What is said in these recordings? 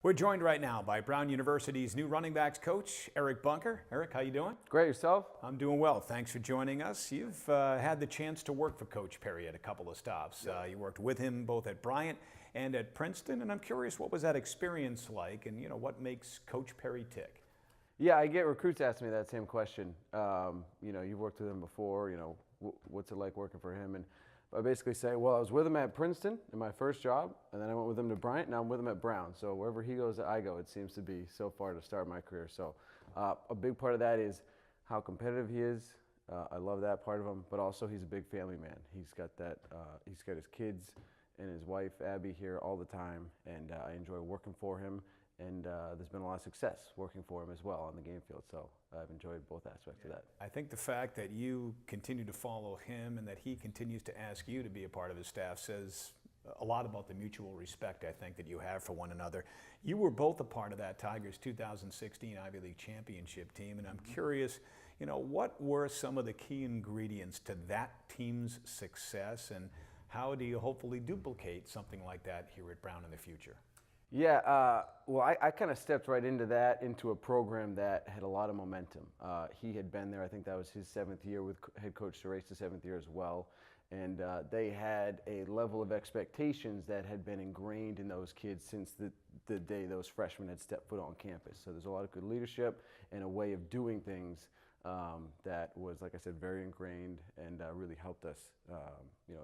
We're joined right now by Brown University's new running backs coach, Eric Bunker. Eric, how you doing? Great, yourself? I'm doing well. Thanks for joining us. You've had the chance to work for Coach Perry at a couple of stops. You worked with him both at Bryant and at Princeton, and I'm curious, what was that experience like, and what makes Coach Perry tick? Yeah, I get recruits asking me that same question. You've worked with him before. What's it like working for him? And I basically say, well, I was with him at Princeton in my first job, and then I went with him to Bryant. Now I'm with him at Brown. So wherever he goes, I go. It seems to be so far to start my career. So a big part of that is how competitive he is. I love that part of him, but also he's a big family man. He's got that. He's got his kids and his wife Abby here all the time, and I enjoy working for him. And there's been a lot of success working for him as well on the game field. So I've enjoyed both aspects of that. I think the fact that you continue to follow him and that he continues to ask you to be a part of his staff says a lot about the mutual respect, I think, that you have for one another. You were both a part of that Tigers 2016 Ivy League championship team, and I'm curious, what were some of the key ingredients to that team's success, and how do you hopefully duplicate something like that here at Brown in the future? Yeah, well, I kind of stepped right into a program that had a lot of momentum. He had been there, I think that was his 7th year with head coach Serace, the 7th year as well. And they had a level of expectations that had been ingrained in those kids since the day those freshmen had stepped foot on campus. So there's a lot of good leadership and a way of doing things that was, like I said, very ingrained and really helped us,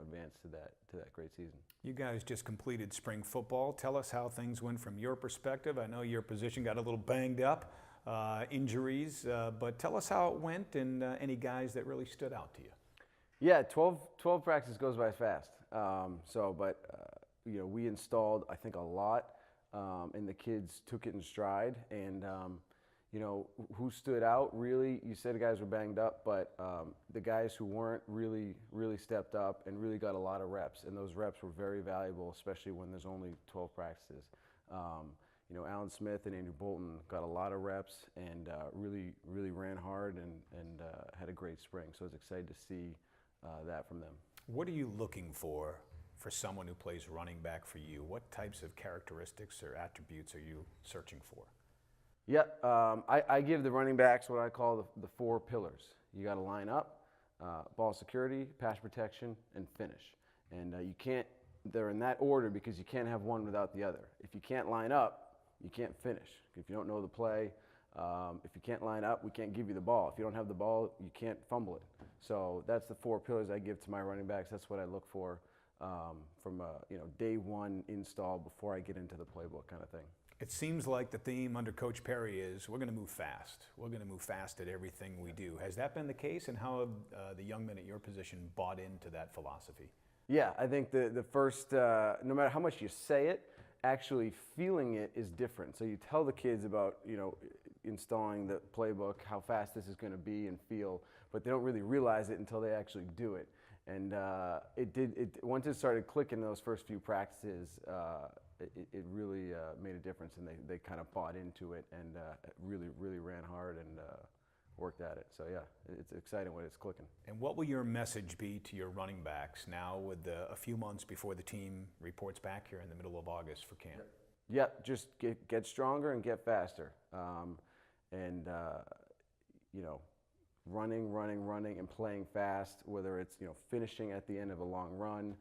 advance to that great season. You guys just completed spring football. Tell us how things went from your perspective. I know your position got a little banged up, injuries, but tell us how it went and any guys that really stood out to you. Yeah, 12 practices goes by fast. We installed, I think, a lot, and the kids took it in stride. And who stood out really? You said the guys were banged up, but the guys who weren't really stepped up and really got a lot of reps, and those reps were very valuable, especially when there's only 12 practices. Alan Smith and Andrew Bolton got a lot of reps and really ran hard and had a great spring. So I was excited to see that from them. What are you looking for someone who plays running back for you? What types of characteristics or attributes are you searching for? Yeah, I give the running backs what I call the 4 pillars. You got to line up, ball security, pass protection, and finish. And they're in that order because you can't have one without the other. If you can't line up, you can't finish. If you don't know the play, if you can't line up, we can't give you the ball. If you don't have the ball, you can't fumble it. So that's the 4 pillars I give to my running backs. That's what I look for from day one install before I get into the playbook kind of thing. It seems like the theme under Coach Perry is we're going to move fast. We're going to move fast at everything we do. Has that been the case, and how have the young men at your position bought into that philosophy? Yeah, I think the first, no matter how much you say it, actually feeling it is different. So you tell the kids about, installing the playbook, how fast this is going to be and feel, but they don't really realize it until they actually do it. And once it started clicking those first few practices, it really made a difference, and they kind of bought into it and really ran hard and worked at it. So yeah, it's exciting when it's clicking. And what will your message be to your running backs now with a few months before the team reports back here in the middle of August for camp? Yeah, just get stronger and get faster. Running and playing fast, whether it's finishing at the end of a long run,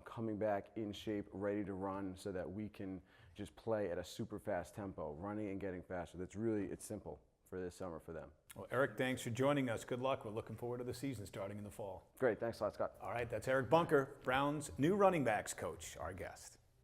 coming back in shape, ready to run, so that we can just play at a super fast tempo, running and getting faster. It's simple for this summer for them. Well, Eric, thanks for joining us. Good luck. We're looking forward to the season starting in the fall. Great, thanks a lot, Scott. All right, that's Eric Bunker, Brown's new running backs coach, our guest.